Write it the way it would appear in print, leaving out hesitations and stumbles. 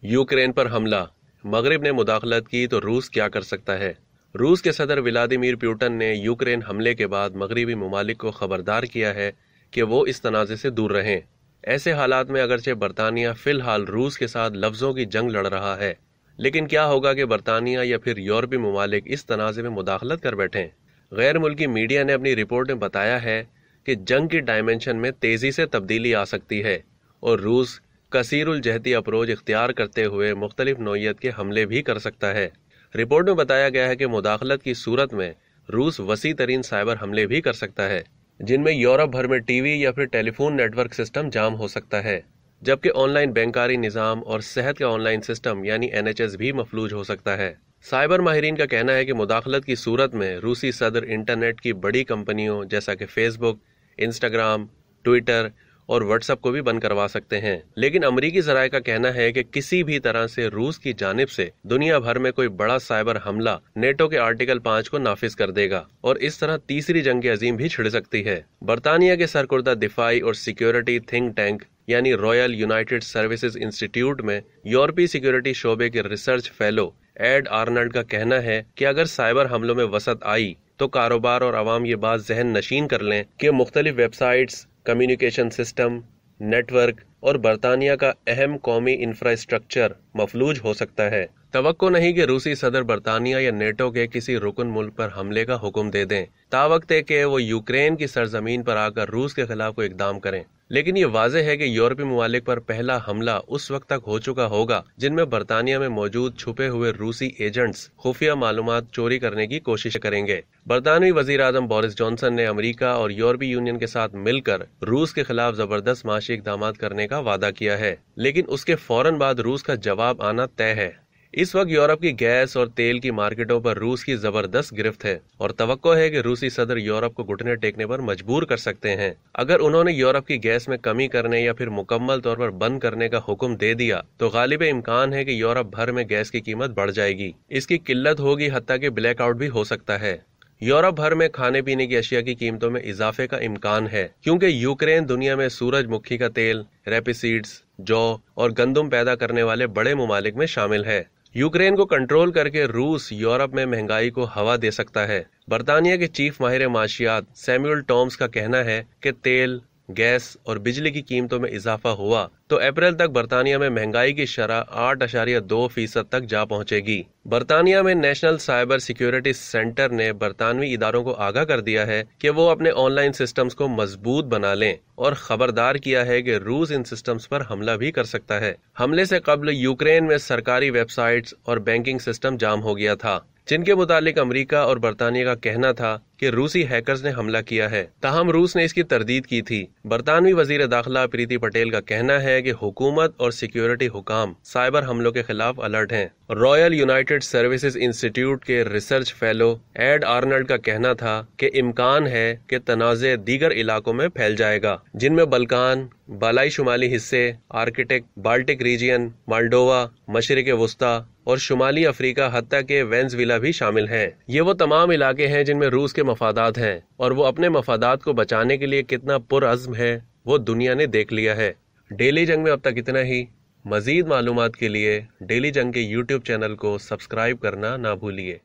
Ukraine पर हमला, मगरिब ने मुदाखलत की तो रूस क्या कर सकता है। रूस के सदर व्लादिमीर पुतिन ने यूक्रेन हमले के बाद मगरिबी ममालिक को खबरदार किया है कि वो इस तनाज़े से दूर रहें। ऐसे हालात में अगरचे बरतानिया फिलहाल रूस के साथ लफ्ज़ों की जंग लड़ रहा है, लेकिन क्या होगा कि बरतानिया या फिर यूरोपीय ममालिक इस तनाज़े में मुदाखलत कर बैठें। गैर मुल्की मीडिया ने अपनी रिपोर्ट में बताया है कि जंग की डायमेंशन में तेज़ी से तब्दीली आ सकती है और रूस कसीरुल जहती अप्रोच इख्तियार करते हुए मुख्तलिफ नौइयत के हमले भी कर सकता है। रिपोर्ट में बताया गया है कि मुदाखलत की सूरत में रूस वसी तरीन साइबर हमले भी कर सकता है, जिनमें यूरोप भर में टीवी या फिर टेलीफोन नेटवर्क सिस्टम जाम हो सकता है, जबकि ऑनलाइन बैंकारी निज़ाम और सेहत का ऑनलाइन सिस्टम यानी NHS भी मफलूज हो सकता है। साइबर माहिरीन का कहना है कि मुदाखलत की सूरत में रूसी सदर इंटरनेट की बड़ी कंपनियों जैसा कि फेसबुक, इंस्टाग्राम, ट्विटर और व्हाट्सएप को भी बंद करवा सकते हैं। लेकिन अमरीकी ज़राए का कहना है कि किसी भी तरह से रूस की जानिब से दुनिया भर में कोई बड़ा साइबर हमला नेटो के आर्टिकल 5 को नाफिज कर देगा और इस तरह तीसरी जंग अजीम भी छिड़ सकती है। बरतानिया के सरकुर्दा दिफाई और सिक्योरिटी थिंक टैंक यानी रॉयल यूनाइटेड सर्विसेज इंस्टीट्यूट में यूरोपीय सिक्योरिटी शोबे के रिसर्च फेलो एड आर्नल्ड का कहना है कि अगर साइबर हमलों में वसत आई तो कारोबार और आवाम ये बात जहन नशीन कर लें कि मुख्तलिफ वेबसाइट्स, कम्युनिकेशन सिस्टम, नेटवर्क और बरतानिया का अहम कौमी इंफ्रास्ट्रक्चर मफलूज हो सकता है। तवक्को नहीं कि रूसी सदर बरतानिया या नेटो के किसी रुकन मुल्क पर हमले का हुक्म दे दें, तावक्त है कि वो यूक्रेन की सरजमीन पर आकर रूस के खिलाफ कोई इकदाम करें। लेकिन ये वाज़ेह है कि यूरोपीय ममालिक पर पहला हमला उस वक्त तक हो चुका होगा जिनमें बरतानिया में मौजूद छुपे हुए रूसी एजेंट्स खुफिया मालूमात चोरी करने की कोशिश करेंगे। बरतानवी वजीर आज़म बोरिस जॉनसन ने अमेरिका और यूरोपीय यूनियन के साथ मिलकर रूस के खिलाफ जबरदस्त माशी इकदाम करने का वादा किया है, लेकिन उसके फौरन बाद रूस का जवाब आना तय है। इस वक्त यूरोप की गैस और तेल की मार्केटों पर रूस की जबरदस्त गिरफ्त है और तवक्को है कि रूसी सदर यूरोप को घुटने टेकने पर मजबूर कर सकते हैं। अगर उन्होंने यूरोप की गैस में कमी करने या फिर मुकम्मल तौर पर बंद करने का हुक्म दे दिया तो गालिब इम्कान है कि यूरोप भर में गैस की कीमत बढ़ जाएगी। इसकी किल्लत होगी, हत्ता कि ब्लैकआउट भी हो सकता है। यूरोप भर में खाने पीने की अशिया की कीमतों में इजाफे का इम्कान है, क्योंकि यूक्रेन दुनिया में सूरजमुखी का तेल, रेपिसीड्स, जौ और गंदम पैदा करने वाले बड़े ममालिक में शामिल है। यूक्रेन को कंट्रोल करके रूस यूरोप में महंगाई को हवा दे सकता है। बरतानिया के चीफ माहिर माशियात सैमुअल टॉम्स का कहना है कि तेल, गैस और बिजली की कीमतों में इजाफा हुआ तो अप्रैल तक बरतानिया में महंगाई की शरह 8.2% तक जा पहुंचेगी। बरतानिया में नेशनल साइबर सिक्योरिटी सेंटर ने बरतानवी इदारों को आगाह कर दिया है कि वो अपने ऑनलाइन सिस्टम्स को मजबूत बना लें और खबरदार किया है कि रूस इन सिस्टम्स पर हमला भी कर सकता है। हमले से कबल यूक्रेन में सरकारी वेबसाइट्स और बैंकिंग सिस्टम जाम हो गया था, जिनके मुतालिक अमेरिका और बरतानिया का कहना था कि रूसी हैकर्स ने हमला किया है। ताहम रूस ने इसकी तरदीद की थी। बरतानवी वजीर दाखिला प्रीति पटेल का कहना है कि हुकूमत और सिक्योरिटी हुकाम साइबर हमलों के खिलाफ अलर्ट हैं। रॉयल यूनाइटेड सर्विसेज इंस्टीट्यूट के रिसर्च फेलो एड आर्नल्ड का कहना था कि इम्कान है कि तनाज़े दीगर इलाकों में फैल जाएगा, जिनमें बल्कान, बालाई शुमाली हिस्से, आर्कटिक, बाल्टिक रीजियन, माल्डोवा, मशरिक वस्ता और शुमाली अफ्रीका हत्ता के वेनेजुएला भी शामिल हैं। ये वो तमाम इलाके हैं जिनमें रूस के मफादात हैं और वो अपने मफादात को बचाने के लिए कितना पुरअज़्म है वो दुनिया ने देख लिया है। डेली जंग में अब तक इतना ही। मजीद मालूमात के लिए डेली जंग के YouTube चैनल को सब्सक्राइब करना ना भूलिए।